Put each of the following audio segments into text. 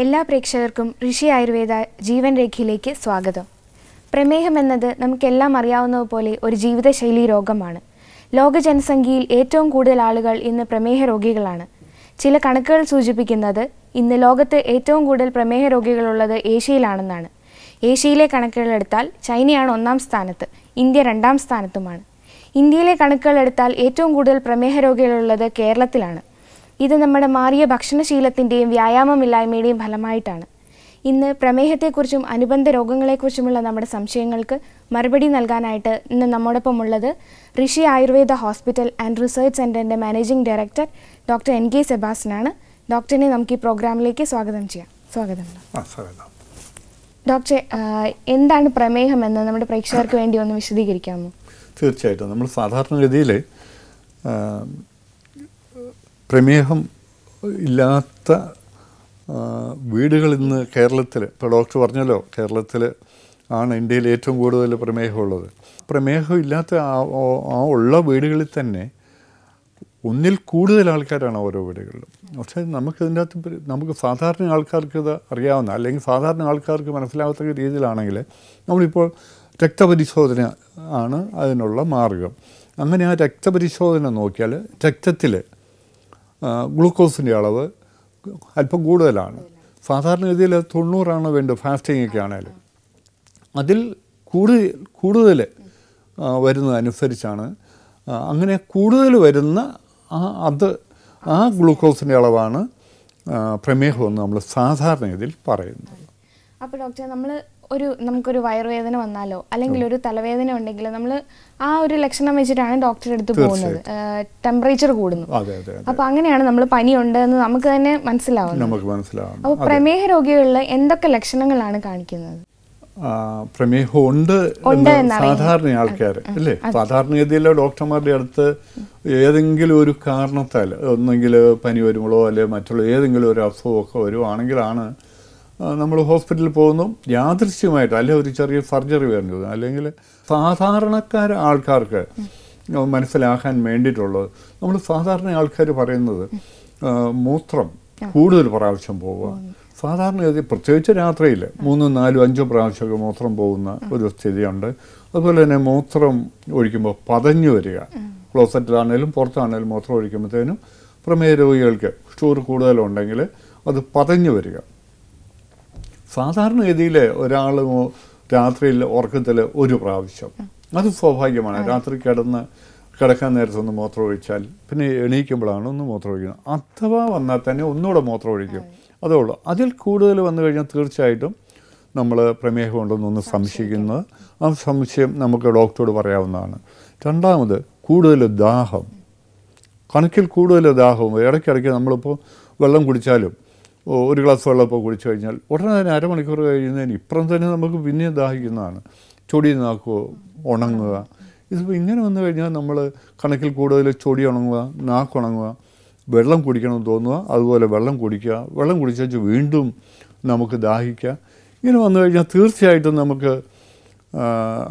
എല്ലാ പ്രേക്ഷകർക്കും ഋഷി ആയുർവേദ ജീവൻ രേഖയിലേക്ക് സ്വാഗതം. പ്രമേഹം എന്നത് നമുക്കെല്ലാം അറിയാവുന്നതുപോലെ ഒരു ജീവിതശൈലി രോഗമാണ്. ലോക ജനസംഖ്യയിൽ ഏറ്റവും കൂടുതൽ ആളുകൾ ഇന്ന് പ്രമേഹ രോഗികളാണ്. ചില കണക്കുകൾ സൂചിപ്പിക്കുന്നത് ഇന്ന് ലോകത്ത് ഏറ്റവും കൂടുതൽ പ്രമേഹ രോഗികളുള്ളത് ഏഷ്യയിലാണെന്നാണ്. ഏഷ്യയിലെ കണക്കുകളെടുത്താൽ ചൈനയാണ് 1-ാം സ്ഥാനത്ത്, ഇന്ത്യ 2-ാം സ്ഥാനത്തുമാണ്. ഇന്ത്യയിലെ കണക്കുകളെടുത്താൽ ഏറ്റവും കൂടുതൽ പ്രമേഹ രോഗികളുള്ളത് കേരളത്തിലാണ്. ഇത് നമ്മുടെ മാറിയ ഭക്ഷണശീലത്തിൻ്റെയും വ്യായാമമില്ലായ്മയുടെയും ഫലമായിട്ടാണ്. ഇന്ന് പ്രമേഹത്തെക്കുറിച്ചും അനുബന്ധ രോഗങ്ങളെക്കുറിച്ചുമുള്ള നമ്മുടെ സംശയങ്ങൾക്ക് മറുപടി നൽകാനായിട്ട് ഇന്ന് നമ്മോടൊപ്പം ഉള്ളത് Rishi Ayurveda hospital and research സെൻ്ററിൻ്റെ മാനേജിംഗ് ഡയറക്ടർ ഡോക്ടർ NK സെബാസ്റ്റ്യനാണ്. ഡോക്ടറിനെ നമുക്ക് ഈ പ്രോഗ്രാമിലേക്ക് സ്വാഗതം ചെയ്യാം. സ്വാഗതം. ഡോക്ടറെ, എന്താണ് പ്രമേഹം എന്ന് നമ്മുടെ പ്രേക്ഷകർക്ക് വേണ്ടി ഒന്ന് വിശദീകരിക്കാമോ? തീർച്ചയായിട്ടും. നമ്മൾ സാധാരണഗതിയിൽ പ്രമേഹം ഇല്ലാത്ത വീടുകൾ ഇന്ന് കേരളത്തിൽ, ഇപ്പോൾ ഡോക്ടർ പറഞ്ഞല്ലോ, കേരളത്തിൽ ആണ് ഇന്ത്യയിൽ ഏറ്റവും കൂടുതൽ പ്രമേഹമുള്ളത്. പ്രമേഹം ഇല്ലാത്ത ആ ഉള്ള വീടുകളിൽ തന്നെ ഒന്നിൽ കൂടുതൽ ആൾക്കാരാണ് ഓരോ വീടുകളിലും. പക്ഷേ നമുക്കിതിൻ്റെ അകത്ത് നമുക്ക് സാധാരണ ആൾക്കാർക്ക് ഇത് അറിയാവുന്ന, അല്ലെങ്കിൽ സാധാരണ ആൾക്കാർക്ക് മനസ്സിലാകത്തക്ക രീതിയിലാണെങ്കിൽ നമ്മളിപ്പോൾ രക്തപരിശോധന ആണ് അതിനുള്ള മാർഗം. അങ്ങനെ ആ രക്തപരിശോധന നോക്കിയാൽ രക്തത്തിൽ ഗ്ലൂക്കോസിൻ്റെ അളവ് അല്പം കൂടുതലാണ്. സാധാരണഗതിയിൽ 90 വേണ്ടത്, ഫാസ്റ്റിങ്ങൊക്കെ ആണെങ്കിലും. അതിൽ കൂടുതൽ വരുന്നതനുസരിച്ചാണ്, അങ്ങനെ കൂടുതൽ വരുന്ന ആ ഗ്ലൂക്കോസിൻ്റെ അളവാണ് പ്രമേഹമെന്ന് നമ്മൾ സാധാരണഗതിയിൽ പറയുന്നത്. അപ്പോൾ ഡോക്ടർ, നമുക്കൊരു വയറുവേദന വന്നാലോ അല്ലെങ്കിൽ ഒരു തലവേദന ഉണ്ടെങ്കിൽ നമ്മൾ ആ ഒരു ലക്ഷണം വെച്ചിട്ടാണ് ഡോക്ടറെ അടുത്ത് പോകുന്നത്. ടെമ്പറേച്ചർ കൂടുന്നു, അപ്പോൾ അങ്ങനെയാണ് നമ്മൾ പനിയുണ്ട് എന്ന് നമുക്ക് തന്നെ മനസ്സിലാവുന്നത്. അപ്പോൾ പ്രമേഹ രോഗികളിൽ എന്തൊക്കെ ലക്ഷണങ്ങളാണ് കാണിക്കുന്നത്? പ്രമേഹം ഉണ്ട് സാധാരണ ആൾക്കാർ അല്ലേ, സാധാരണഗതിയിൽ ഡോക്ടർമാരുടെ അടുത്ത് ഏതെങ്കിലും ഒരു കാരണത്താൽ, ഒന്നെങ്കിൽ പനി വരുമ്പോഴോ അല്ലെങ്കിൽ മറ്റുള്ള ഏതെങ്കിലും ഒരു അസുഖമൊക്കെ വരുവാണെങ്കിലാണ് നമ്മൾ ഹോസ്പിറ്റലിൽ പോകുന്നു. യാദൃശ്യമായിട്ട് അല്ലെങ്കിൽ ഒരു ചെറിയ സർജറി വരുന്നത്, അല്ലെങ്കിൽ ആൾക്കാർക്ക് മനസ്സിലാക്കാൻ വേണ്ടിയിട്ടുള്ളത് നമ്മൾ സാധാരണ ആൾക്കാർ പറയുന്നത് മൂത്രം കൂടുതൽ പ്രാവശ്യം പോവുക. സാധാരണഗതി പ്രത്യേകിച്ച് രാത്രിയിൽ 3, 4, 5 പ്രാവശ്യമൊക്കെ മൂത്രം പോകുന്ന ഒരു സ്ഥിതിയുണ്ട്. അതുപോലെ തന്നെ മൂത്രം ഒഴിക്കുമ്പോൾ പതഞ്ഞു വരിക, ക്ലോസറ്റിലാണേലും പുറത്താണേലും മൂത്രം ഒഴിക്കുമ്പോഴത്തേനും പ്രമേഹ രോഗികൾക്ക് ഷുഗർ കൂടുതലുണ്ടെങ്കിൽ അത് പതഞ്ഞു വരിക. സാധാരണഗതിയിൽ ഒരാൾ രാത്രിയിൽ ഉറക്കത്തിൽ 1 പ്രാവശ്യം, അത് സ്വാഭാവികമാണ്. രാത്രി കിടക്കാൻ നേരത്തൊന്ന് മൂത്രം ഒഴിച്ചാൽ പിന്നെ എണീക്കുമ്പോഴാണ് ഒന്ന് മൂത്രം ഒഴിക്കുന്നത്. അഥവാ വന്നാൽ തന്നെ ഒന്നുകൂടെ മൂത്രം ഒഴിക്കും, അതേ ഉള്ളൂ. അതിൽ കൂടുതൽ വന്നു കഴിഞ്ഞാൽ തീർച്ചയായിട്ടും നമ്മൾ പ്രമേഹം ഉണ്ടെന്നൊന്ന് സംശയിക്കുന്നത്, ആ സംശയം നമുക്ക് ഡോക്ടറോട് പറയാവുന്നതാണ്. രണ്ടാമത്, കൂടുതൽ ദാഹം, കണക്കിൽ കൂടുതൽ ദാഹവും. ഇടയ്ക്കിടയ്ക്ക് നമ്മളിപ്പോൾ വെള്ളം കുടിച്ചാലും, 1 ഗ്ലാസ് വെള്ളം ഇപ്പോൾ കുടിച്ചു കഴിഞ്ഞാൽ ഉടനെ തന്നെ അരമണിക്കൂർ കഴിയുന്നതിന് ഇപ്പുറം തന്നെ നമുക്ക് പിന്നെയും ദാഹിക്കുന്നതാണ്. ചൊടി നാക്കുക, ഉണങ്ങുക. ഇതിപ്പോൾ ഇങ്ങനെ വന്നു കഴിഞ്ഞാൽ നമ്മൾ കണക്കിൽ കൂടുതൽ ചൊടി ഉണങ്ങുക, നാക്കുണങ്ങുക, വെള്ളം കുടിക്കണമെന്ന് തോന്നുക, അതുപോലെ വെള്ളം കുടിക്കുക, വെള്ളം കുടിച്ചു വീണ്ടും നമുക്ക് ദാഹിക്കുക. ഇങ്ങനെ വന്നു കഴിഞ്ഞാൽ തീർച്ചയായിട്ടും നമുക്ക്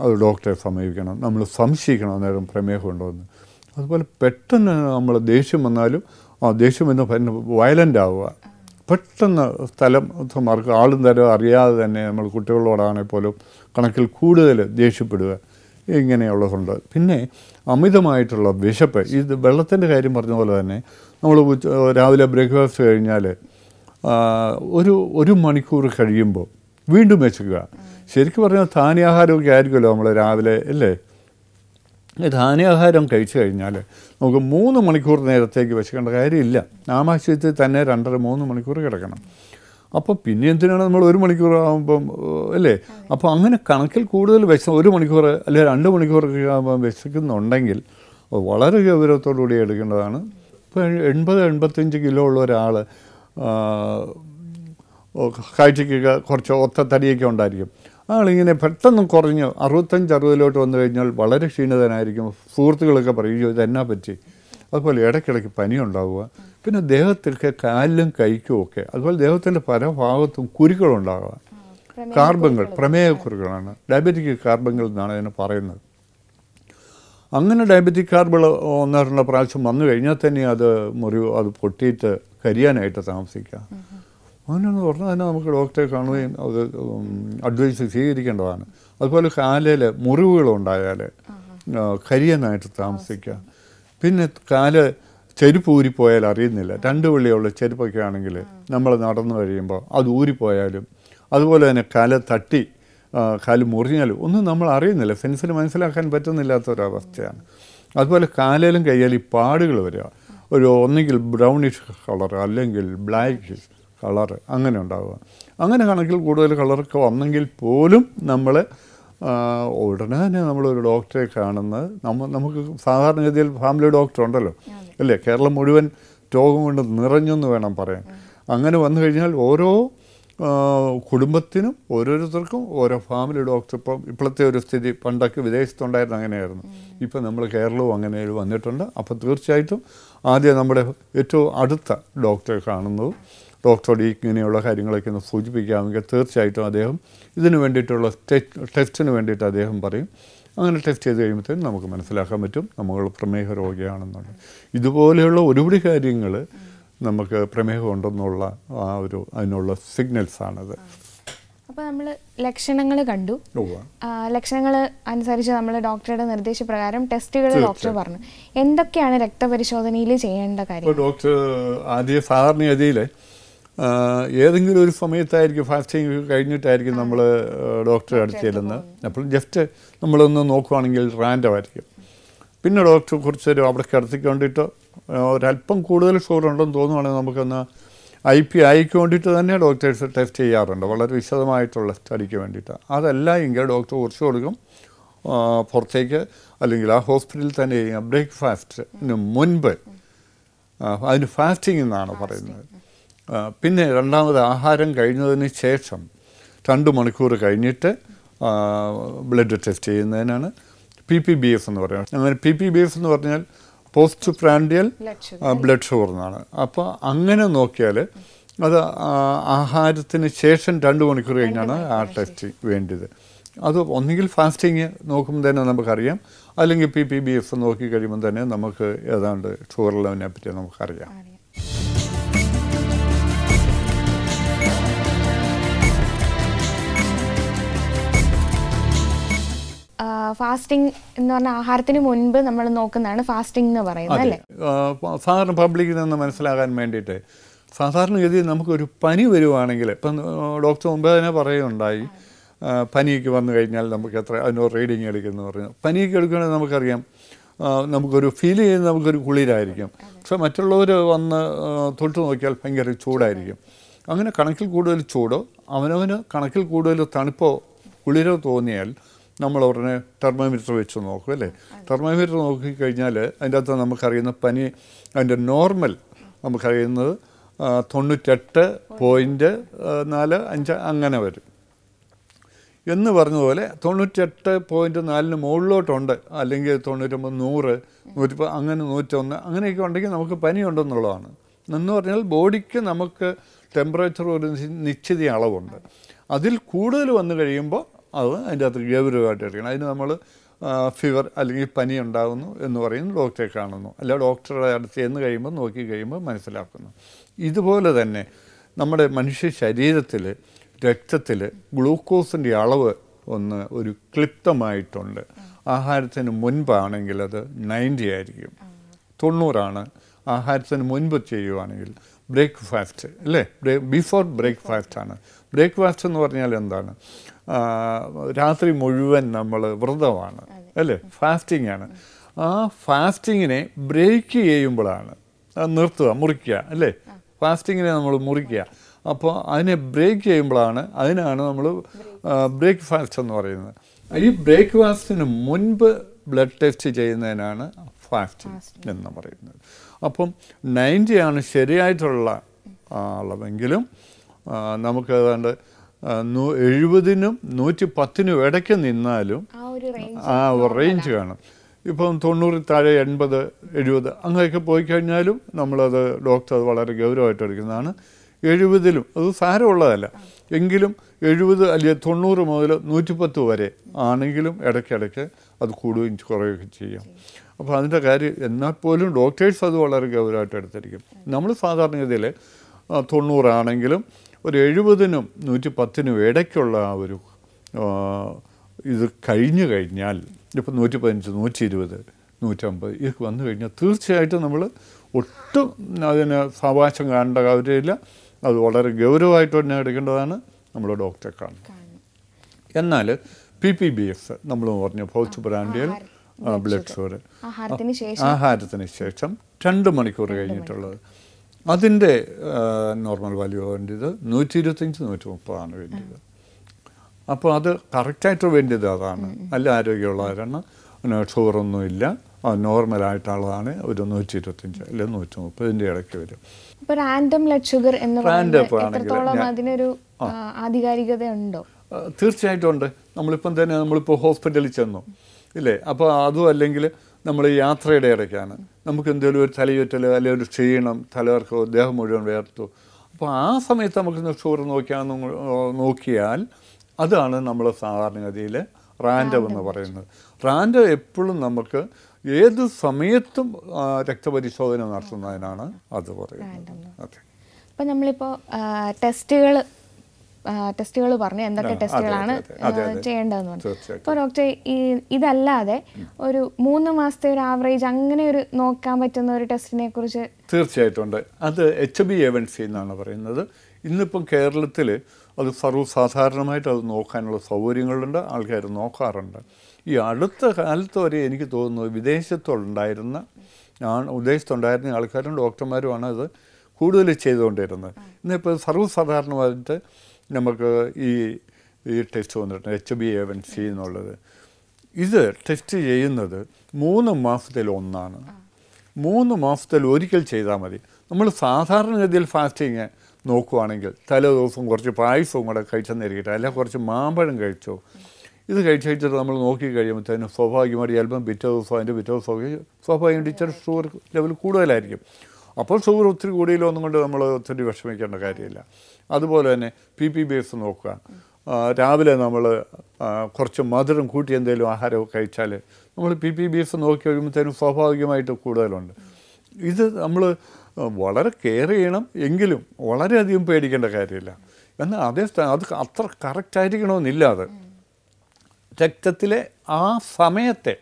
അത് ഡോക്ടറെ സമീപിക്കണം. നമ്മൾ സംശയിക്കണം അന്നേരം പ്രമേഹം ഉണ്ടോ എന്ന്. അതുപോലെ പെട്ടെന്ന് നമ്മൾ ദേഷ്യം വന്നാലും ദേഷ്യം എന്ന് വയലൻ്റ് ആവുക, പെട്ടെന്ന് സ്ഥലം മറക്കുക, ആളും തരം അറിയാതെ തന്നെ നമ്മൾ കുട്ടികളോടാണെങ്കിൽ പോലും കണക്കിൽ കൂടുതൽ ദേഷ്യപ്പെടുക, ഇങ്ങനെയുള്ളതുണ്ട്. പിന്നെ അമിതമായിട്ടുള്ള വിശപ്പ്. ഇത് വെള്ളത്തിൻ്റെ കാര്യം പറഞ്ഞ പോലെ തന്നെ നമ്മൾ രാവിലെ ബ്രേക്ക്ഫാസ്റ്റ് കഴിഞ്ഞാൽ ഒരു മണിക്കൂർ കഴിയുമ്പോൾ വീണ്ടും വിശക്കുക. ശരിക്കും പറഞ്ഞാൽ ധാന്യാഹാരമൊക്കെ ആയിരിക്കുമല്ലോ നമ്മൾ രാവിലെ അല്ലേ. ധാന്യാഹാരം കഴിച്ചു കഴിഞ്ഞാൽ നമുക്ക് 3 മണിക്കൂർ നേരത്തേക്ക് വിശക്കേണ്ട കാര്യമില്ല. ആമാശയത്തിൽ തന്നെ 2.5-3 മണിക്കൂർ കിടക്കണം. അപ്പോൾ പിന്നെ എന്തിനാണ് നമ്മൾ 1 മണിക്കൂർ ആകുമ്പം അല്ലേ. അപ്പോൾ അങ്ങനെ കണക്കിൽ കൂടുതൽ 1 മണിക്കൂർ അല്ലെങ്കിൽ 2 മണിക്കൂറൊക്കെ ആകുമ്പോൾ വിശക്കുന്നുണ്ടെങ്കിൽ വളരെ ഗൗരവത്തോടുകൂടി എടുക്കേണ്ടതാണ്. ഇപ്പോൾ 80-85 കിലോ ഉള്ള ഒരാൾ കാഴ്ചയ്ക്കൊക്കെ കുറച്ച് ഒത്ത തടിയൊക്കെ ഉണ്ടായിരിക്കും. ആളിങ്ങനെ പെട്ടെന്ന് കുറഞ്ഞ് 65-60 വന്നു കഴിഞ്ഞാൽ വളരെ ക്ഷീണിതനായിരിക്കും. സുഹൃത്തുക്കളൊക്കെ പറയും ഇതെന്നാ പറ്റി. അതുപോലെ ഇടയ്ക്കിടയ്ക്ക് പനി ഉണ്ടാവുക, പിന്നെ ദേഹത്തിലൊക്കെ കാലിലും കൈക്കും ഒക്കെ, അതുപോലെ ദേഹത്തിൻ്റെ പല ഭാഗത്തും കുരുക്കളുണ്ടാകുക. കാർബങ്ങൾ, പ്രമേഹക്കുരുക്കളാണ്, ഡയബറ്റിക് കാർബങ്ങൾ എന്നാണ് അതിനെ പറയുന്നത്. അങ്ങനെ ഡയബറ്റിക് കാർബിൾ 1-2 പ്രാവശ്യം വന്നു കഴിഞ്ഞാൽ തന്നെ അത് പൊട്ടിയിട്ട് കരിയാനായിട്ട് താമസിക്കുക. അങ്ങനെയെന്ന് പറഞ്ഞാൽ തന്നെ നമുക്ക് ഡോക്ടറെ കാണുകയും അത് അഡ്വൈസ് സ്വീകരിക്കേണ്ടതാണ്. അതുപോലെ കാലിൽ മുറിവുകളുണ്ടായാൽ കരിയനായിട്ട് താമസിക്കുക. പിന്നെ കാല് ചെരുപ്പ് ഊരിപ്പോയാൽ അറിയുന്നില്ല. 2 വെള്ളിയുള്ള ചെരുപ്പൊക്കെ ആണെങ്കിൽ നമ്മൾ നടന്നു കഴിയുമ്പോൾ അത് ഊരിപ്പോയാലും, അതുപോലെ തന്നെ കാല് തട്ടി കാല് മുറിഞ്ഞാലും ഒന്നും നമ്മൾ അറിയുന്നില്ല, സെൻസിന് മനസ്സിലാക്കാൻ പറ്റുന്നില്ലാത്തൊരവസ്ഥയാണ്. അതുപോലെ കാലിലും കയ്യിലും പാടുകൾ വരിക, ഒന്നുകിൽ ബ്രൗണിഷ് കളർ അല്ലെങ്കിൽ ബ്ലാക്കിഷ് കളറ് അങ്ങനെ ഉണ്ടാവുക. അങ്ങനെ കണക്കിൽ കൂടുതൽ കളറൊക്കെ വന്നെങ്കിൽ പോലും നമ്മൾ ഉടനെ തന്നെ നമ്മളൊരു ഡോക്ടറെ കാണുന്നത് നമുക്ക് സാധാരണഗതിയിൽ ഫാമിലി ഡോക്ടർ ഉണ്ടല്ലോ അല്ലേ? കേരളം മുഴുവൻ രോഗം കൊണ്ട് നിറഞ്ഞെന്ന് വേണം പറയാൻ. അങ്ങനെ വന്നു കഴിഞ്ഞാൽ ഓരോ കുടുംബത്തിനും ഓരോരുത്തർക്കും ഓരോ ഫാമിലി ഡോക്ടർ. ഇപ്പോഴത്തെ ഒരു സ്ഥിതി, പണ്ടൊക്കെ വിദേശത്തുണ്ടായിരുന്നു അങ്ങനെയായിരുന്നു. ഇപ്പം നമ്മൾ കേരളവും അങ്ങനെ വന്നിട്ടുണ്ട്. അപ്പോൾ തീർച്ചയായിട്ടും ആദ്യം നമ്മുടെ ഏറ്റവും അടുത്ത ഡോക്ടറെ കാണുന്നതും ഡോക്ടറോട് ഇങ്ങനെയുള്ള കാര്യങ്ങളൊക്കെ ഒന്ന് സൂചിപ്പിക്കാമെങ്കിൽ തീർച്ചയായിട്ടും അദ്ദേഹം ഇതിന് വേണ്ടിയിട്ടുള്ള ടെസ്റ്റിന് വേണ്ടിയിട്ട് അദ്ദേഹം പറയും. അങ്ങനെ ടെസ്റ്റ് ചെയ്ത് കഴിയുമ്പോഴത്തേക്കും നമുക്ക് മനസ്സിലാക്കാൻ പറ്റും നമ്മൾ പ്രമേഹ രോഗിയാണെന്നുള്ളത്. ഇതുപോലെയുള്ള ഒരുപാട് കാര്യങ്ങൾ നമുക്ക് പ്രമേഹം ഉണ്ടെന്നുള്ള അതിനുള്ള സിഗ്നൽസാണത്. അപ്പോൾ നമ്മൾ ലക്ഷണങ്ങൾ കണ്ടു. ലക്ഷണങ്ങൾ അനുസരിച്ച് നമ്മൾ ഡോക്ടറുടെ നിർദ്ദേശപ്രകാരം ടെസ്റ്റുകൾ ഡോക്ടർ പറഞ്ഞു. എന്തൊക്കെയാണ് രക്തപരിശോധനയിൽ ചെയ്യേണ്ട കാര്യം? ഡോക്ടർ ആദ്യം സാധാരണഗതിയിൽ ഏതെങ്കിലും ഒരു സമയത്തായിരിക്കും, ഫാസ്റ്റിംഗ് കഴിഞ്ഞിട്ടായിരിക്കും നമ്മൾ ഡോക്ടറെ അടുത്ത് ചെല്ലുന്നത്. അപ്പോൾ ജസ്റ്റ് നമ്മളൊന്ന് നോക്കുവാണെങ്കിൽ റാൻഡം ആയിരിക്കും. പിന്നെ ഡോക്ടർ കുറച്ചൊരു അവിടെ കിടത്തിക്കൊണ്ടിട്ട് ഒരല്പം കൂടുതൽ ഷുഗർ ഉണ്ടെന്ന് തോന്നുവാണെങ്കിൽ നമുക്കൊന്ന് IP ആയിക്ക് വേണ്ടിയിട്ട് തന്നെ ഡോക്ടേഴ്സ് ടെസ്റ്റ് ചെയ്യാറുണ്ട്, വളരെ വിശദമായിട്ടുള്ള സ്റ്റഡിക്ക് വേണ്ടിയിട്ട്. അതല്ല എങ്കിൽ ഡോക്ടർ കുറച്ച് കൊടുക്കും പുറത്തേക്ക്, അല്ലെങ്കിൽ ആ ഹോസ്പിറ്റലിൽ തന്നെ ചെയ്യാം. ബ്രേക്ക്ഫാസ്റ്റിന് മുൻപ്, അതിന് ഫാസ്റ്റിംഗ് എന്നാണ് പറയുന്നത്. പിന്നെ രണ്ടാമത് ആഹാരം കഴിഞ്ഞതിന് ശേഷം 2 മണിക്കൂർ കഴിഞ്ഞിട്ട് ബ്ലഡ് ടെസ്റ്റ് ചെയ്യുന്നതിനാണ് PPBS എന്ന് പറയുന്നത്. അങ്ങനെ PPBS എന്ന് പറഞ്ഞാൽ പോസ്റ്റ് പ്രാൻഡിയൽ ബ്ലഡ് ഷുഗർ എന്നാണ്. അപ്പോൾ അങ്ങനെ നോക്കിയാൽ അത് ആഹാരത്തിന് ശേഷം 2 മണിക്കൂർ കഴിഞ്ഞാണ് ആ ടെസ്റ്റ് വേണ്ടത്. അത് ഒന്നുകിൽ ഫാസ്റ്റിങ് നോക്കുമ്പോൾ തന്നെ നമുക്കറിയാം, അല്ലെങ്കിൽ PPBS നോക്കി കഴിയുമ്പോൾ തന്നെ നമുക്ക് ഏതാണ്ട് ഷുഗർ ലെവലിനെ പറ്റി നമുക്കറിയാം. ഫാസ്റ്റിംഗ് എന്ന് പറഞ്ഞാൽ ആഹാരത്തിന് മുൻപ് നമ്മൾ നോക്കുന്നതാണ് ഫാസ്റ്റിംഗ് എന്ന് പറയുന്നത് അല്ലേ? സാധാരണ പബ്ലിക്കിൽ നിന്ന് മനസ്സിലാകാൻ വേണ്ടിയിട്ട് സാധാരണഗതിയിൽ നമുക്കൊരു പനി വരുവാണെങ്കിൽ, ഇപ്പം ഡോക്ടർ മുമ്പേ തന്നെ പറയുകയുണ്ടായി, പനിക്ക് വന്നു കഴിഞ്ഞാൽ നമുക്ക് അതിനോ റീഡിങ് എടുക്കുമെന്ന് പറഞ്ഞു. പനിക്ക് എടുക്കുകയാണെങ്കിൽ നമുക്കറിയാം, നമുക്കൊരു ഫീൽ ചെയ്യുന്നത് നമുക്കൊരു കുളിരായിരിക്കും. പക്ഷെ മറ്റുള്ളവർ വന്ന് തൊട്ട് നോക്കിയാൽ ഭയങ്കര ചൂടായിരിക്കും. അങ്ങനെ കണക്കിൽ കൂടുതൽ ചൂടോ അവനവന് കണക്കിൽ കൂടുതൽ തണുപ്പോ കുളിരോ തോന്നിയാൽ നമ്മൾ ഉടനെ തെർമോമീറ്റർ വെച്ച് നോക്കും അല്ലേ? തെർമോമീറ്റർ നോക്കിക്കഴിഞ്ഞാൽ അതിൻ്റെ അകത്ത് നമുക്കറിയുന്ന പനി, അതിൻ്റെ നോർമൽ നമുക്കറിയുന്നത് 98.45 അങ്ങനെ വരും എന്ന് പറഞ്ഞതുപോലെ 98.4 മുകളിലോട്ടുണ്ട്, അല്ലെങ്കിൽ 99, 100, 110, അങ്ങനെ 101 അങ്ങനെയൊക്കെ ഉണ്ടെങ്കിൽ നമുക്ക് പനിയുണ്ടെന്നുള്ളതാണ്. എന്ന് പറഞ്ഞാൽ ബോഡിക്ക് നമുക്ക് ടെമ്പറേച്ചർ ഒരു നിശ്ചിത അളവുണ്ട്. അതിൽ കൂടുതൽ വന്നു കഴിയുമ്പോൾ അത് അതിൻ്റെ അകത്ത് ഗൗരവമായിട്ട് എടുക്കണം. അതിന് നമ്മൾ ഫീവർ അല്ലെങ്കിൽ പനി ഉണ്ടാകുന്നു എന്ന് പറയുന്നു, ഡോക്ടറെ കാണുന്നു, അല്ല ഡോക്ടറുടെ അടുത്ത് ചെന്ന് കഴിയുമ്പോൾ നോക്കി കഴിയുമ്പോൾ മനസ്സിലാക്കുന്നു. ഇതുപോലെ തന്നെ നമ്മുടെ മനുഷ്യ ശരീരത്തിൽ രക്തത്തിൽ ഗ്ലൂക്കോസിൻ്റെ അളവ് ഒരു ക്ലിപ്തമായിട്ടുണ്ട്. ആഹാരത്തിന് മുൻപാണെങ്കിൽ അത് 90 ആയിരിക്കും, 90 ആഹാരത്തിന് മുൻപ് ചെയ്യുവാണെങ്കിൽ. ബ്രേക്ക്ഫാസ്റ്റ് അല്ലേ, ബിഫോർ ബ്രേക്ക്ഫാസ്റ്റാണ്. ബ്രേക്ക്ഫാസ്റ്റ് എന്ന് പറഞ്ഞാൽ എന്താണ്? രാത്രി മുഴുവൻ നമ്മൾ വ്രതമാണ് അല്ലേ, ഫാസ്റ്റിംഗ് ആണ്. ആ ഫാസ്റ്റിങ്ങിനെ ബ്രേക്ക് ചെയ്യുമ്പോഴാണ്, നിർത്തുക, മുറിക്കുക അല്ലേ, ഫാസ്റ്റിങ്ങിനെ നമ്മൾ മുറിക്കുക. അപ്പോൾ അതിനെ ബ്രേക്ക് ചെയ്യുമ്പോഴാണ്, അതിനാണ് നമ്മൾ ബ്രേക്ക്ഫാസ്റ്റ് എന്ന് പറയുന്നത്. ഈ ബ്രേക്ക്ഫാസ്റ്റിന് മുൻപ് ബ്ലഡ് ടെസ്റ്റ് ചെയ്യുന്നതിനാണ് ഫാസ്റ്റിംഗ് എന്ന് പറയുന്നത്. അപ്പം 90 ശരിയായിട്ടുള്ള അളവെങ്കിലും നമുക്ക് ഏതാണ്ട് 70-നും 110-നും ഇടയ്ക്ക് നിന്നാലും ആ റേഞ്ച് കാണും. ഇപ്പം 90 താഴെ 80, 70 അങ്ങനെയൊക്കെ പോയി കഴിഞ്ഞാലും നമ്മളത് ഡോക്ടർ അത് വളരെ ഗൗരവമായിട്ട് എടുക്കുന്നതാണ്. 70-ലും അത് സാരമുള്ളതല്ല എങ്കിലും 70 അല്ലെങ്കിൽ 90 മുതൽ 110 വരെ ആണെങ്കിലും ഇടയ്ക്കിടയ്ക്ക് അത് കൂടുകയും കുറയുകയും ചെയ്യാം. അപ്പോൾ അതിൻ്റെ കാര്യം എന്നാൽ പോലും ഡോക്ടേഴ്സ് അത് വളരെ ഗൗരവമായിട്ട് എടുത്തിരിക്കും. നമ്മൾ സാധാരണഗതിയിൽ 90 ആണെങ്കിലും ഒരു 70-നും 110-നും ഇടയ്ക്കുള്ള ആ ഒരു ഇത് കഴിഞ്ഞു കഴിഞ്ഞാൽ ഇപ്പം 115, 120, 150 ഇതൊക്കെ വന്നു കഴിഞ്ഞാൽ തീർച്ചയായിട്ടും നമ്മൾ ഒട്ടും അതിന് സാവകാശം കാണേണ്ട കാര്യമില്ല. അത് വളരെ ഗൗരവമായിട്ട് തന്നെ എടുക്കേണ്ടതാണ്, നമ്മൾ ഡോക്ടറെ കാണും. എന്നാൽ PPBS നമ്മൾ പറഞ്ഞു, പോസ്റ്റ് ബ്രാൻഡിയൽ ബ്ലഡ് ഷുഗർ, ആഹാരത്തിന് ശേഷം 2 മണിക്കൂർ കഴിഞ്ഞിട്ടുള്ളത്, അതിൻ്റെ നോർമൽ വാല്യൂ വേണ്ടത് 125, 130 വേണ്ടത്. അപ്പോൾ അത് കറക്റ്റായിട്ട് വേണ്ടത് അതാണ്. നല്ല ആരോഗ്യമുള്ളവരാണ്, ഷുഗറൊന്നുമില്ല, നോർമലായിട്ടുള്ളതാണ് ഒരു 125 അല്ലെങ്കിൽ 130 ഇടയ്ക്ക് വരും. ഇപ്പോൾ റാൻഡം ബ്ലഡ് ഷുഗർ എന്ന് പറയുന്നത് അതിനൊരു ആധികാരികത ഉണ്ടോ? തീർച്ചയായിട്ടും ഉണ്ട്. നമ്മളിപ്പോൾ ഹോസ്പിറ്റലിൽ ചെന്നു ഇല്ലേ, അപ്പോൾ അതും അല്ലെങ്കിൽ നമ്മൾ യാത്രയുടെ ഇടയ്ക്കാണ്, നമുക്ക് എന്തെങ്കിലും ഒരു തലയുറ്റൽ അല്ലെങ്കിൽ ഒരു ക്ഷീണം, തലകർക്കോ, ദേഹം മുഴുവൻ വേർത്തു, അപ്പോൾ ആ സമയത്ത് നമുക്ക് ഷുഗർ നോക്കിയാൽ അതാണ് നമ്മൾ സാധാരണഗതിയിൽ റാൻഡം എന്ന് പറയുന്നത്. റാൻഡം എപ്പോഴും നമുക്ക് ഏത് സമയത്തും രക്തപരിശോധന നടത്തുന്നതിനാണ് അത് പറയുന്നത്. അതെ. അപ്പം നമ്മളിപ്പോൾ ടെസ്റ്റുകൾ പറഞ്ഞു, എന്തൊക്കെ ടെസ്റ്റുകളാണ് ചെയ്യേണ്ടതെന്ന് പറഞ്ഞു. അപ്പോൾ ഡോക്ടർ, ഇതല്ലാതെ ഒരു 3 മാസത്തെ ഒരു ആവറേജ് അങ്ങനെ ഒരു നോക്കാൻ പറ്റുന്ന ഒരു ടെസ്റ്റിനെ കുറിച്ച്? തീർച്ചയായിട്ടും ഉണ്ട്. അത് HbA1c എന്നാണ് പറയുന്നത്. ഇന്നിപ്പം കേരളത്തിൽ അത് സർവ്വസാധാരണമായിട്ട് അത് നോക്കാനുള്ള സൗകര്യങ്ങളുണ്ട്, ആൾക്കാർ നോക്കാറുണ്ട്. ഈ അടുത്ത കാലത്ത് വരെ എനിക്ക് തോന്നുന്നത് വിദേശത്തുണ്ടായിരുന്ന ആൾക്കാരും ഡോക്ടർമാരുമാണ് അത് കൂടുതൽ ചെയ്തുകൊണ്ടിരുന്നത്. ഇന്നിപ്പോൾ സർവ്വസാധാരണമായിട്ട് നമുക്ക് ഈ ടെസ്റ്റ് വന്നിട്ടുണ്ട്, HbA1c എന്നുള്ളത്. ഇത് ടെസ്റ്റ് ചെയ്യുന്നത് 3 മാസത്തിൽ ഒന്നാണ്. 3 മാസത്തിൽ ഒരിക്കൽ ചെയ്താൽ മതി. നമ്മൾ സാധാരണഗതിയിൽ ഫാസ്റ്റിങ് നോക്കുകയാണെങ്കിൽ തലേ ദിവസം കുറച്ച് പായസവും കൂടെ കഴിച്ചെന്നിരിക്കട്ടെ, അല്ലെങ്കിൽ കുറച്ച് മാമ്പഴം കഴിച്ചോ, ഇത് കഴിച്ചിട്ട് നമ്മൾ നോക്കി കഴിയുമ്പോഴത്തേനും സ്വാഭാവികമായിട്ട് ചിലപ്പം പിറ്റേ ദിവസമൊക്കെ സ്വാഭാവികമായിട്ട് ഇച്ചിരി ഷുഗർ ലെവൽ കൂടുതലായിരിക്കും. അപ്പോൾ ഷുഗർ ഒത്തിരി കൂടിയില്ലോ ഒന്നും കൊണ്ട് നമ്മൾ ഒത്തിരി വിഷമിക്കേണ്ട കാര്യമില്ല. അതുപോലെ തന്നെ PPBS നോക്കുക. രാവിലെ നമ്മൾ കുറച്ച് മധുരം കൂട്ടി എന്തെങ്കിലും ആഹാരമൊക്കെ കഴിച്ചാൽ നമ്മൾ PPBS നോക്കി കഴിയുമ്പോഴത്തേനും സ്വാഭാവികമായിട്ട് കൂടുതലുണ്ട്. ഇത് നമ്മൾ വളരെ കെയർ ചെയ്യണം, എങ്കിലും വളരെയധികം പേടിക്കേണ്ട കാര്യമില്ല. എന്നാൽ അത് അത്ര കറക്റ്റായിരിക്കണമെന്നില്ല. അത് രക്തത്തിലെ ആ സമയത്തെ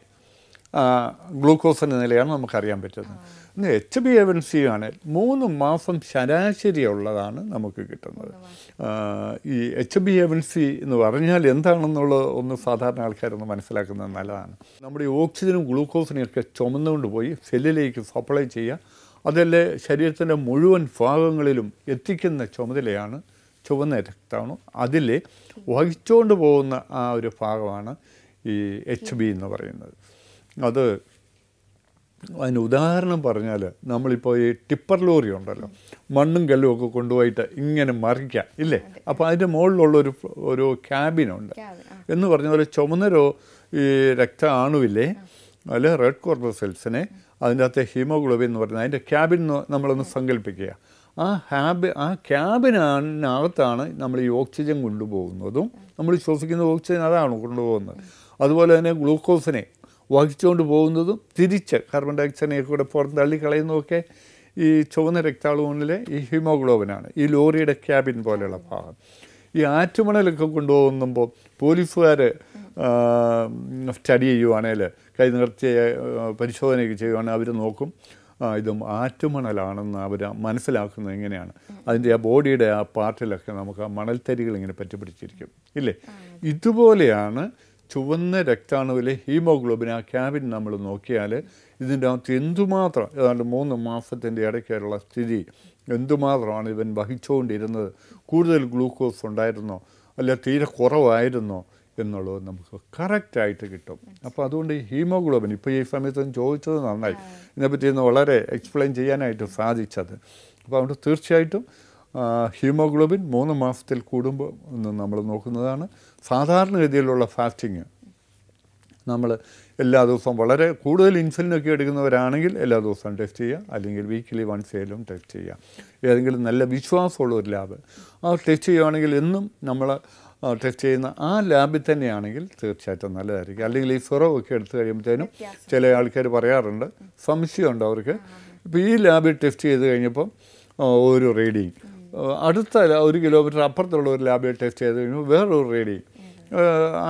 ഗ്ലൂക്കോസിൻ്റെ നിലയാണ് നമുക്കറിയാൻ പറ്റുന്നത്. ഇന്ന് HbA1c ആണ് 3 മാസം ശരാശരിയുള്ളതാണ് നമുക്ക് കിട്ടുന്നത്. ഈ HbA1c എന്ന് പറഞ്ഞാൽ എന്താണെന്നുള്ളത് ഒന്ന് സാധാരണ ആൾക്കാരൊന്ന് മനസ്സിലാക്കുന്നത് നല്ലതാണ്. നമ്മുടെ ഈ ഓക്സിജനും ഗ്ലൂക്കോസിനെയൊക്കെ ചുമന്നുകൊണ്ട് പോയി സെല്ലിലേക്ക് സപ്ലൈ ചെയ്യുക, അതല്ലേ ശരീരത്തിൻ്റെ മുഴുവൻ ഭാഗങ്ങളിലും എത്തിക്കുന്ന ചുമതലയാണ് ചുവന്ന രക്തമാണ്. അതിൽ വഹിച്ചുകൊണ്ട് പോകുന്ന ആ ഒരു ഭാഗമാണ് ഈ HB എന്ന് പറയുന്നത്. അതിന് ഉദാഹരണം പറഞ്ഞാൽ, നമ്മളിപ്പോൾ ഈ ടിപ്പർ ലോറി ഉണ്ടല്ലോ, മണ്ണും കല്ലും ഒക്കെ കൊണ്ടുപോയിട്ട് ഇങ്ങനെ മറിക്കുക ഇല്ലേ, അപ്പോൾ അതിൻ്റെ മുകളിലുള്ളൊരു ക്യാബിനുണ്ട് എന്ന് പറഞ്ഞ പോലെ ചുമന്ന ഈ രക്തമാണുമില്ലേ, അല്ലെ റെഡ് കോർപ്പസെൽസിനെ അതിൻ്റെ അകത്തെ ഹീമോഗ്ലോബിൻ എന്ന് പറയുന്നത് അതിൻ്റെ ക്യാബിൻ നമ്മളൊന്ന് സങ്കല്പിക്കുക. ആ ക്യാബിനകത്താണ് നമ്മൾ ഈ ഓക്സിജൻ കൊണ്ടുപോകുന്നതും നമ്മൾ ശ്വസിക്കുന്ന ഓക്സിജൻ അതാണ് കൊണ്ടുപോകുന്നത്. അതുപോലെ തന്നെ ഗ്ലൂക്കോസിനെ വഹിച്ചുകൊണ്ട് പോകുന്നതും തിരിച്ച് കാർബൺ ഡയോക്സൈഡിനെ കൂടെ പുറത്ത് തള്ളിക്കളയുന്നതൊക്കെ ഈ ചുവന്ന രക്താണുവിലെ ഈ ഹീമോഗ്ലോബിനാണ്, ഈ ലോറിയുടെ ക്യാബിൻ പോലെയുള്ള ഭാഗം. ഈ ആറ്റുമണലൊക്കെ കൊണ്ടുപോകുമ്പോൾ പോലീസുകാർ സ്റ്റഡി ചെയ്യുവാണെങ്കിൽ, കൈ നിർത്തിയ പരിശോധനയൊക്കെ ചെയ്യുവാണെങ്കിൽ അവർ നോക്കും ഇതും ആറ്റുമണലാണെന്ന് അവർ മനസ്സിലാക്കുന്നത് എങ്ങനെയാണ്, അതിൻ്റെ ആ ബോഡിയുടെ ആ പാർട്ടിലൊക്കെ നമുക്ക് ആ മണൽത്തരികൾ ഇങ്ങനെ പറ്റിപ്പിടിച്ചിരിക്കും ഇല്ലേ. ഇതുപോലെയാണ് ചുവന്ന രക്താണുവിലെ ഹീമോഗ്ലോബിൻ ആ ക്യാബിൻ നമ്മൾ നോക്കിയാൽ ഇതിൻ്റെ അകത്ത് എന്തുമാത്രം, ഏതാണ്ട് 3 മാസത്തിൻ്റെ ഇടയ്ക്കുള്ള സ്ഥിതി എന്തുമാത്രമാണ് ഇവൻ വഹിച്ചുകൊണ്ടിരുന്നത്, കൂടുതൽ ഗ്ലൂക്കോസ് ഉണ്ടായിരുന്നോ അല്ല തീരെ കുറവായിരുന്നോ എന്നുള്ളത് നമുക്ക് കറക്റ്റായിട്ട് കിട്ടും. അപ്പോൾ അതുകൊണ്ട് ഈ ഹീമോഗ്ലോബിൻ ഇപ്പോൾ ഈ സമയത്ത് ചോദിച്ചത് നന്നായി, ഇതിനെപ്പറ്റി ഒന്ന് വളരെ എക്സ്പ്ലെയിൻ ചെയ്യാനായിട്ട് സാധിച്ചത്. അപ്പോൾ അതുകൊണ്ട് തീർച്ചയായിട്ടും ഹീമോഗ്ലോബിൻ 3 മാസത്തിൽ കൂടുമ്പോൾ ഒന്ന് നമ്മൾ നോക്കുന്നതാണ്. സാധാരണഗതിയിലുള്ള ഫാസ്റ്റിങ് നമ്മൾ എല്ലാ ദിവസവും വളരെ കൂടുതൽ ഇൻസുലിനൊക്കെ എടുക്കുന്നവരാണെങ്കിൽ എല്ലാ ദിവസവും ടെസ്റ്റ് ചെയ്യുക, അല്ലെങ്കിൽ വീക്കിലി വൺസ് ആയാലും ടെസ്റ്റ് ചെയ്യുക. ഏതെങ്കിലും നല്ല വിശ്വാസമുള്ള ഒരു ലാബ് ആ ടെസ്റ്റ് ചെയ്യുകയാണെങ്കിൽ എന്നും നമ്മൾ ടെസ്റ്റ് ചെയ്യുന്ന ആ ലാബിൽ തന്നെയാണെങ്കിൽ തീർച്ചയായിട്ടും നല്ലതായിരിക്കും. അല്ലെങ്കിൽ ഈ സിറവൊക്കെ എടുത്തു കഴിയുമ്പോഴത്തേനും ചില ആൾക്കാർ പറയാറുണ്ട്, സംശയമുണ്ട് അവർക്ക്. ഇപ്പോൾ ഈ ലാബിൽ ടെസ്റ്റ് ചെയ്ത് കഴിഞ്ഞപ്പം ഒരു റീഡിങ് അടുത്ത 1 കിലോമീറ്റർ അപ്പുറത്തുള്ള ഒരു ലാബിൽ ടെസ്റ്റ് ചെയ്ത് കഴിഞ്ഞു വേറൊരു റീഡിങ്.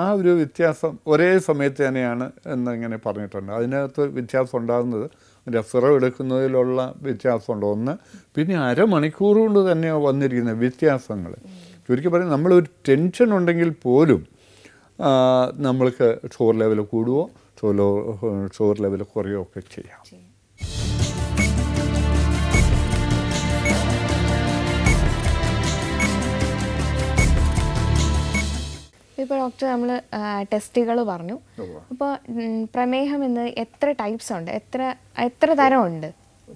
ആ ഒരു വ്യത്യാസം ഒരേ സമയത്ത് തന്നെയാണ് എന്നിങ്ങനെ പറഞ്ഞിട്ടുണ്ട്. അതിനകത്ത് വ്യത്യാസം ഉണ്ടാകുന്നത് അതിൻ്റെ സിറം എടുക്കുന്നതിലുള്ള വ്യത്യാസമുണ്ട് ഒന്ന്, പിന്നെ അരമണിക്കൂർ കൊണ്ട് തന്നെ വന്നിരിക്കുന്ന വ്യത്യാസങ്ങൾ. ചുരുക്കി പറയും, നമ്മളൊരു ടെൻഷൻ ഉണ്ടെങ്കിൽ പോലും നമ്മൾക്ക് ഷുഗർ ലെവൽ കൂടുകയോ ഷുഗർ ലെവൽ കുറയുകയോ ഒക്കെ ചെയ്യാം. ഇപ്പോൾ ഡോക്ടർ നമ്മൾ ടെസ്റ്റുകൾ പറഞ്ഞു. അപ്പോൾ പ്രമേഹം എന്ന് എത്ര ടൈപ്സ് ഉണ്ട്, എത്ര തരമുണ്ട്?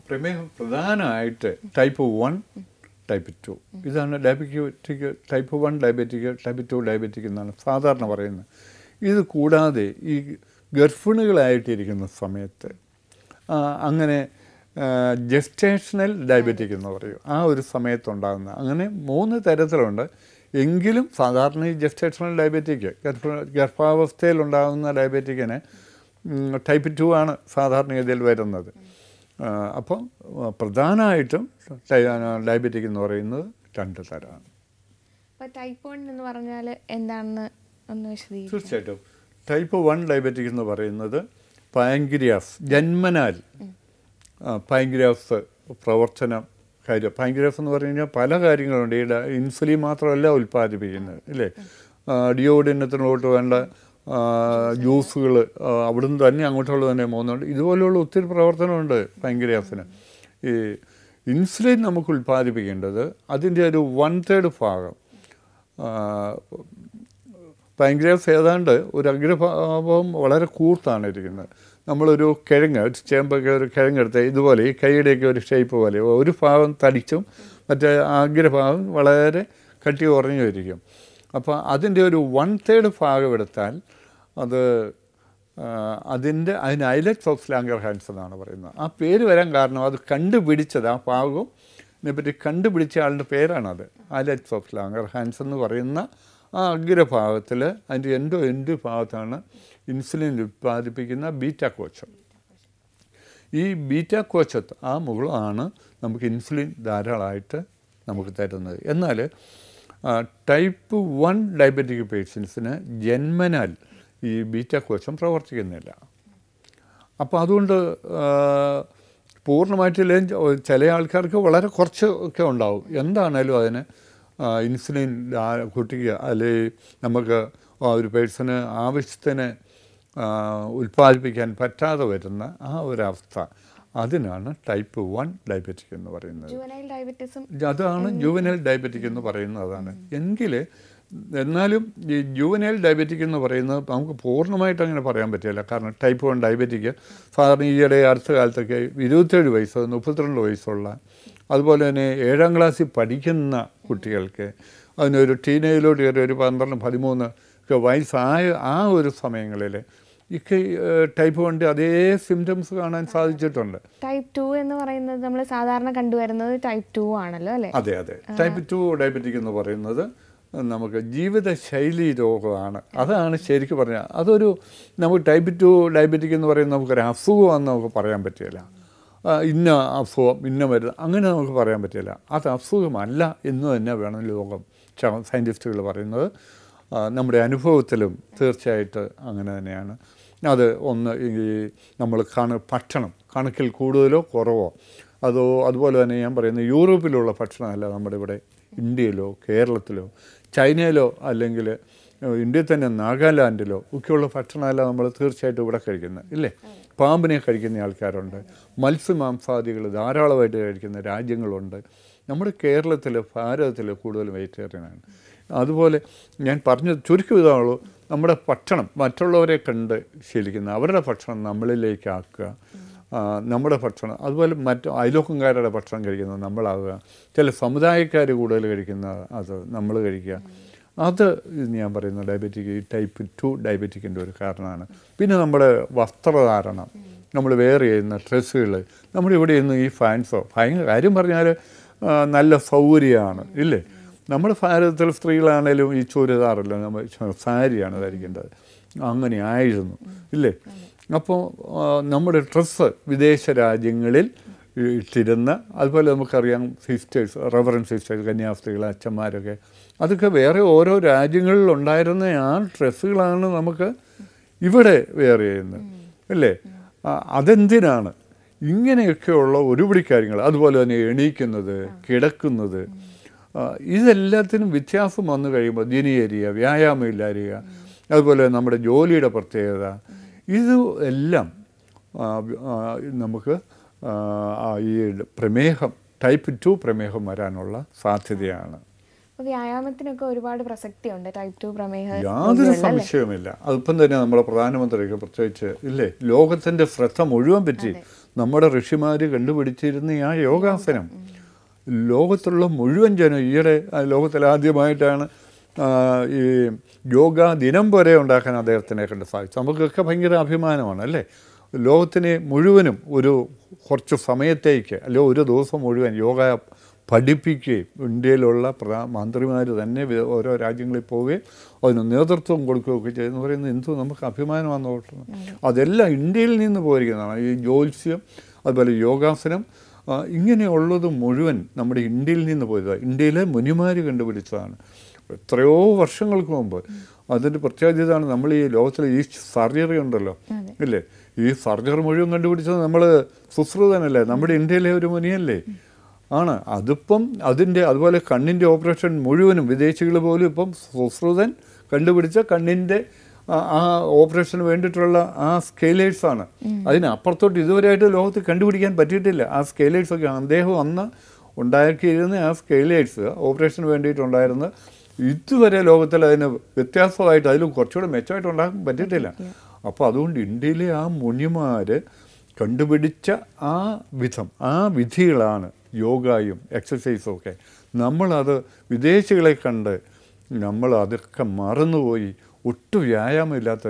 പ്രമേഹം പ്രധാനമായിട്ട് ടൈപ്പ് 1, ടൈപ്പ് 2 ഇതാണ്. Diabetic type 1 diabetic, type 2 diabetic എന്നാണ് സാധാരണ പറയുന്നത്. ഇത് കൂടാതെ ഈ ഗർഭിണികളായിട്ടിരിക്കുന്ന സമയത്ത് അങ്ങനെ ജസ്റ്റേഷണൽ ഡയബറ്റിക് എന്ന് പറയും, ആ ഒരു സമയത്തുണ്ടാകുന്ന അങ്ങനെ 3 തരത്തിലുണ്ട്. എങ്കിലും സാധാരണ ഈ ജസ്റ്റേഷണൽ ഡയബറ്റിക് ഗർഭാവസ്ഥയിലുണ്ടാകുന്ന ഡയബറ്റിക്കിന് ടൈപ്പ് 2 ആണ് സാധാരണഗതിയിൽ വരുന്നത്. അപ്പം പ്രധാനമായിട്ടും ഡയബറ്റിക് എന്ന് പറയുന്നത് 2 തരമാണ്. ടൈപ്പ് 1 എന്ന് പറഞ്ഞാൽ എന്താണെന്ന് ഒന്ന് വിശദീകരിക്കുക. തീർച്ചയായിട്ടും. ടൈപ്പ് 1 ഡയബറ്റിക് എന്ന് പറയുന്നത് പാൻക്രിയാസ് ജന്മനാൽ പാൻക്രിയാസ് പ്രവർത്തനം കാര്യം. പാൻക്രിയാസ് എന്ന് പറഞ്ഞു കഴിഞ്ഞാൽ പല കാര്യങ്ങളുണ്ട്. ഈ ഇൻസുലിൻ മാത്രമല്ല ഉൽപ്പാദിപ്പിക്കുന്നത്, ഇല്ലേ? ഡിയോഡിനത്തിനോട്ട് വേണ്ട ജ്യൂസുകൾ അവിടുന്ന് തന്നെ അങ്ങോട്ടുള്ള തന്നെ പോകുന്നുണ്ട്. ഇതുപോലെയുള്ള ഒത്തിരി പ്രവർത്തനമുണ്ട് പാൻക്രിയാസിന്. ഈ ഇൻസുലിൻ നമുക്ക് ഉൽപ്പാദിപ്പിക്കേണ്ടത് അതിൻ്റെ ഒരു 1/3 ഭാഗം പാൻക്രിയാസ് ഏതാണ്ട് ഒരു അഗ്രഭാഗം വളരെ കൂർത്താണ് ഇരിക്കുന്നത്. നമ്മളൊരു കിഴങ്ങ് ചേമ്പൊക്കെ ഒരു കിഴങ്ങെടുത്ത് ഇതുപോലെ ഈ കൈയുടെയൊക്കെ ഒരു ഷേപ്പ് പോലെ ഒരു ഭാഗം തടിച്ചും മറ്റേ അഗ്രഭാഗം വളരെ കട്ടി കുറഞ്ഞു ഇരിക്കും. അപ്പോൾ അതിൻ്റെ ഒരു 1/3 ഭാഗം എടുത്താൽ അത് അതിന് ഐലറ്റ്സ് ഓഫ് ലാംഗർഹാൻസ് എന്നാണ് പറയുന്നത്. ആ പേര് വരാൻ കാരണം അത് കണ്ടുപിടിച്ചത്, ആ ഭാഗം ഇതിനെപ്പറ്റി കണ്ടുപിടിച്ച ആളുടെ പേരാണത്. ഐലറ്റ്സ് ഓഫ് ലാംഗർഹാൻസ് എന്ന് പറയുന്ന ആ അഗ്രഭാഗത്തിൽ അതിൻ്റെ എൻഡ് ഭാഗത്താണ് ഇൻസുലിൻ ഉൽപ്പാദിപ്പിക്കുന്ന ബീറ്റാ കോശം. ഈ ബീറ്റാ കോശത്ത് ആ മുകളാണ് നമുക്ക് ഇൻസുലിൻ ധാരാളമായിട്ട് നമുക്ക് തരുന്നത്. എന്നാൽ ടൈപ്പ് 1 ഡയബറ്റിക് പേഷ്യൻസിന് ജന്മനാൽ ഈ ബീറ്റാ കോശം പ്രവർത്തിക്കുന്നില്ല. അപ്പോൾ അതുകൊണ്ട് പൂർണ്ണമായിട്ടില്ലെങ്കിൽ ചില ആൾക്കാർക്ക് വളരെ കുറച്ച് ഒക്കെ ഉണ്ടാവും. എന്താണേലും അതിന് ഇൻസുലിൻ കുട്ടിക്ക് അല്ലെങ്കിൽ നമുക്ക് ഒരു പേഴ്സണ് ആവശ്യത്തിന് ഉൽപ്പാദിപ്പിക്കാൻ പറ്റാതെ വരുന്ന ആ ഒരവസ്ഥ, അതിനാണ് ടൈപ്പ് 1 ഡയബറ്റിക് എന്ന് പറയുന്നത്. അതാണ് ജുവനൈൽ ഡയബറ്റിക് എന്ന് പറയുന്നത്. അതാണ്. എന്നാലും ഈ ജുവനൈൽ ഡയബറ്റിക് എന്ന് പറയുന്നത് നമുക്ക് പൂർണ്ണമായിട്ട് അങ്ങനെ പറയാൻ പറ്റില്ല. കാരണം ടൈപ്പ് 1 ഡയബറ്റിക് സാധാരണ ഈയിടെ അടുത്ത കാലത്തൊക്കെ 27 വയസ്സ് 32 വയസ്സുള്ള അതുപോലെ തന്നെ 7ാം ക്ലാസ്സിൽ പഠിക്കുന്ന കുട്ടികൾക്ക് അതിനൊരു ടീനേജിലോട്ട് കയറി ഒരു 12-13 ഒക്കെ വയസ്സായ ആ ഒരു സമയങ്ങളിൽ ഈ ടൈപ്പ് 1 അതേ സിംറ്റംസ് കാണാൻ സാധിച്ചിട്ടുണ്ട്. ടൈപ്പ് 2 എന്ന് പറയുന്നത് നമ്മൾ സാധാരണ കണ്ടുവരുന്നത് ടൈപ്പ് 2 ആണല്ലോ, അല്ലേ? അതെ. ടൈപ്പ് 2 ഡയബറ്റിക് എന്ന് പറയുന്നത് നമുക്ക് ജീവിതശൈലി രോഗമാണ്. അതാണ് ശരിക്കും പറഞ്ഞാൽ അതൊരു നമുക്ക് ടൈപ്പ് 2 ഡയബറ്റിക് എന്ന് പറയുന്നത് നമുക്കൊരു അസുഖമാണെന്ന് നമുക്ക് പറയാൻ പറ്റില്ല. ഇന്ന അസുഖം ഇന്ന മരുന്ന് അങ്ങനെ നമുക്ക് പറയാൻ പറ്റില്ല. അത് അസുഖമല്ല എന്ന് തന്നെ വേണം ലോകം സയൻറ്റിസ്റ്റുകൾ പറയുന്നത്. നമ്മുടെ അനുഭവത്തിലും തീർച്ചയായിട്ട് അങ്ങനെ തന്നെയാണ്. അത് ഒന്ന് ഈ നമ്മൾ ഭക്ഷണം കണക്കിൽ കൂടുതലോ കുറവോ അതുപോലെ തന്നെ ഞാൻ പറയുന്നത് യൂറോപ്പിലുള്ള ഭക്ഷണമല്ല നമ്മുടെ ഇവിടെ ഇന്ത്യയിലോ കേരളത്തിലോ ചൈനയിലോ അല്ലെങ്കിൽ ഇന്ത്യയിൽ തന്നെ നാഗാലാൻഡിലോ ഒക്കെയുള്ള ഭക്ഷണമല്ല നമ്മൾ തീർച്ചയായിട്ടും ഇവിടെ കഴിക്കുന്നത്, ഇല്ലേ? പാമ്പിനെ കഴിക്കുന്ന ആൾക്കാരുണ്ട്, മത്സ്യമാംസാദികൾ ധാരാളമായിട്ട് കഴിക്കുന്ന രാജ്യങ്ങളുണ്ട്. നമ്മുടെ കേരളത്തിൽ ഭാരതത്തിൽ കൂടുതൽ വെജിറ്റേറിയനാണ്. അതുപോലെ ഞാൻ പറഞ്ഞത് ചുരുക്കം ഇതാണുള്ളൂ, നമ്മുടെ ഭക്ഷണം മറ്റുള്ളവരെ കണ്ട് ശീലിക്കുന്ന അവരുടെ ഭക്ഷണം നമ്മളിലേക്ക് ആക്കുക, നമ്മുടെ ഭക്ഷണം അതുപോലെ മറ്റ് അയലോക്കംകാരുടെ ഭക്ഷണം കഴിക്കുന്നത് നമ്മളാവുക, ചില സമുദായക്കാർ കൂടുതൽ കഴിക്കുന്ന അത് നമ്മൾ കഴിക്കുക. അത് ഞാൻ പറയുന്ന ഡയബറ്റിക് ടൈപ്പ് 2 ഡയബറ്റിക്കിൻ്റെ ഒരു കാരണമാണ്. പിന്നെ നമ്മുടെ വസ്ത്രധാരണം, നമ്മൾ വെയർ ചെയ്യുന്ന ഡ്രസ്സുകൾ, നമ്മുടെ ഇവിടെ ഇന്ന് ഈ ഫാൻസോ ഭയങ്കര കാര്യം പറഞ്ഞാൽ നല്ല സൗകര്യമാണ്, ഇല്ലേ? നമ്മുടെ ഭാരതത്തിൽ സ്ത്രീകളാണേലും ഈ ചുരിദാറല്ല, നമ്മൾ സാരിയാണ് ധരിക്കേണ്ടത്. അങ്ങനെ ആയിരുന്നു, ഇല്ലേ? അപ്പോൾ നമ്മുടെ ഡ്രസ്സ് വിദേശ രാജ്യങ്ങളിൽ ഇട്ടിരുന്ന, അതുപോലെ നമുക്കറിയാം സിസ്റ്റേഴ്സ്, റവറൻഡ് സിസ്റ്റേഴ്സ്, കന്യാസ്ത്രീകൾ, അച്ഛന്മാരൊക്കെ, അതൊക്കെ വേറെ ഓരോ രാജ്യങ്ങളിലുണ്ടായിരുന്ന ആ ഡ്രസ്സുകളാണ് നമുക്ക് ഇവിടെ വെയർ ചെയ്യുന്നത് അല്ലേ? അതെന്തിനാണ് ഇങ്ങനെയൊക്കെയുള്ള ഒരുപിടി കാര്യങ്ങൾ? അതുപോലെ തന്നെ എണീക്കുന്നത്, കിടക്കുന്നത്, ഇതെല്ലാത്തിനും വ്യത്യാസം വന്നു കഴിയുമ്പോൾ ദിനചര്യ, വ്യായാമം ഇല്ലായിരിക്കുക, അതുപോലെ നമ്മുടെ ജോലിയുടെ പ്രത്യേകത, ഇത് എല്ലാം നമുക്ക് ഈ പ്രമേഹം, ടൈപ്പ് 2 പ്രമേഹം വരാനുള്ള സാധ്യതയാണ്. വ്യായാമത്തിനൊക്കെ ഒരുപാട് പ്രസക്തിയുണ്ട് ടൈപ്പ് 2 പ്രമേഹം, യാതൊരു സംശയവുമില്ല. അതിപ്പം തന്നെ നമ്മുടെ പ്രധാനമന്ത്രിക്ക് പ്രത്യേകിച്ച് ഇല്ലേ, ലോകത്തിൻ്റെ ശ്രദ്ധ മുഴുവൻ പറ്റി നമ്മുടെ ഋഷിമാർ കണ്ടുപിടിച്ചിരുന്ന ആ യോഗാസനം ലോകത്തുള്ള മുഴുവൻ ജനം, ഈയിടെ ലോകത്തിലാദ്യമായിട്ടാണ് ഈ യോഗ ദിനം പോലെ ഉണ്ടാക്കാൻ അദ്ദേഹത്തിനെ കണ്ട് സാധിച്ചു. നമുക്കൊക്കെ ഭയങ്കര അഭിമാനമാണ് അല്ലേ? ലോകത്തിനെ മുഴുവനും ഒരു കുറച്ച് സമയത്തേക്ക് അല്ലെങ്കിൽ ഒരു ദിവസം മുഴുവൻ യോഗ പഠിപ്പിക്കുകയും ഇന്ത്യയിലുള്ള മന്ത്രിമാർ തന്നെ ഓരോ രാജ്യങ്ങളിൽ പോവുകയും അതിന് നേതൃത്വം കൊടുക്കുകയൊക്കെ ചെയ്യുന്നു പറയുന്നത് എന്തു നമുക്ക് അഭിമാനമാണെന്ന് ഓർക്കണം. അതെല്ലാം ഇന്ത്യയിൽ നിന്ന് പോയിരിക്കുന്നതാണ്. ഈ ജ്യോത്സ്യം, അതുപോലെ യോഗാസനം, ഇങ്ങനെയുള്ളത് മുഴുവൻ നമ്മുടെ ഇന്ത്യയിൽ നിന്ന് പോയതാണ്. ഇന്ത്യയിലെ മുനിമാർ കണ്ടുപിടിച്ചതാണ് എത്രയോ വർഷങ്ങൾക്ക് മുമ്പ്. അതിൻ്റെ പ്രത്യേകതയാണ് നമ്മൾ ഈ ലോകത്തിലെ ഈ സർജറി ഉണ്ടല്ലോ ഇല്ലേ, ഈ സർജറി മുഴുവൻ കണ്ടുപിടിച്ചത് നമ്മൾ സുശ്രുതനല്ലേ, നമ്മുടെ ഇന്ത്യയിലെ ഒരു മുനിയല്ലേ ആണ്. അതിപ്പം അതുപോലെ കണ്ണിൻ്റെ ഓപ്പറേഷൻ മുഴുവനും വിദേശികൾ പോലും ഇപ്പം സുശ്രുതൻ കണ്ടുപിടിച്ച കണ്ണിൻ്റെ ആ ഓപ്പറേഷന് വേണ്ടിയിട്ടുള്ള ആ സ്കെയിലേഴ്സാണ്. അതിനപ്പുറത്തോട്ട് ഇതുവരെയായിട്ട് ലോകത്ത് കണ്ടുപിടിക്കാൻ പറ്റിയിട്ടില്ല. ആ സ്കെയിലേഴ്സൊക്കെ അദ്ദേഹം അന്ന് ഉണ്ടാക്കിയിരുന്ന ആ സ്കെയിലേഴ്സ് ഓപ്പറേഷന് വേണ്ടിയിട്ടുണ്ടായിരുന്ന ഇതുവരെ ലോകത്തിൽ അതിന് വ്യത്യാസമായിട്ട് അതിലും കുറച്ചുകൂടെ മെച്ചമായിട്ട് ഉണ്ടാക്കാൻ പറ്റിയിട്ടില്ല. അപ്പോൾ അതുകൊണ്ട് ഇന്ത്യയിലെ ആ മുനിമാർ കണ്ടുപിടിച്ച ആ വിധം, ആ വിധികളാണ് യോഗയും എക്സസൈസും ഒക്കെ. നമ്മളത് വിദേശികളെ കണ്ട് നമ്മൾ അതൊക്കെ മറന്നുപോയി ഒട്ടും വ്യായാമമില്ലാത്ത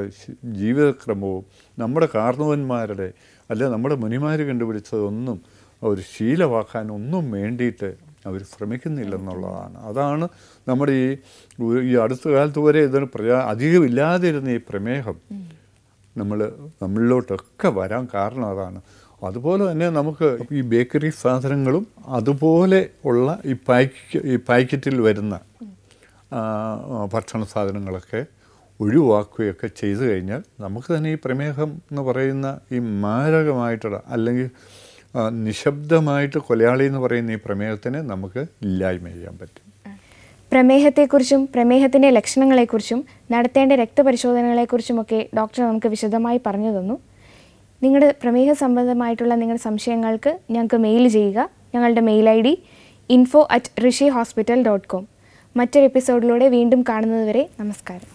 ജീവിതക്രമവും നമ്മുടെ കാർന്നവന്മാരുടെ അല്ലെ നമ്മുടെ മുനിമാർ കണ്ടുപിടിച്ചതൊന്നും അവർ ശീലമാക്കാനൊന്നും വേണ്ടിയിട്ട് അവർ ശ്രമിക്കുന്നില്ലെന്നുള്ളതാണ്. അതാണ് നമ്മുടെ ഈ അടുത്ത കാലത്ത് വരെ ഇതിന് അധികമില്ലാതിരുന്ന ഈ പ്രമേഹം നമ്മളിലോട്ടൊക്കെ വരാൻ കാരണം അതാണ്. അതുപോലെ തന്നെ നമുക്ക് ഈ ബേക്കറി സാധനങ്ങളും അതുപോലെ ഉള്ള ഈ പാക്കറ്റിൽ വരുന്ന ഭക്ഷണ സാധനങ്ങളൊക്കെ ഒഴിവാക്കുകയൊക്കെ ചെയ്തു കഴിഞ്ഞാൽ നമുക്ക് തന്നെ ഈ പ്രമേഹം എന്ന് പറയുന്ന ഈ മാരകമായിട്ടുള്ള അല്ലെങ്കിൽ നിശബ്ദമായിട്ട് കൊലയാളി എന്ന് പറയുന്ന ഈ പ്രമേഹത്തിനെ നമുക്ക് ഇല്ലായ്മ ചെയ്യാൻ പറ്റും. പ്രമേഹത്തെക്കുറിച്ചും പ്രമേഹത്തിൻ്റെ ലക്ഷണങ്ങളെക്കുറിച്ചും നടത്തേണ്ട രക്തപരിശോധനകളെക്കുറിച്ചുമൊക്കെ ഡോക്ടർ നമുക്ക് വിശദമായി പറഞ്ഞു തന്നു. നിങ്ങളുടെ പ്രമേഹ സംബന്ധമായിട്ടുള്ള നിങ്ങളുടെ സംശയങ്ങൾക്ക് ഞങ്ങൾക്ക് മെയിൽ ചെയ്യുക. ഞങ്ങളുടെ മെയിൽ ID info@rishihospital.com. മറ്റൊരു എപ്പിസോഡിലൂടെ വീണ്ടും കാണുന്നതുവരെ നമസ്കാരം.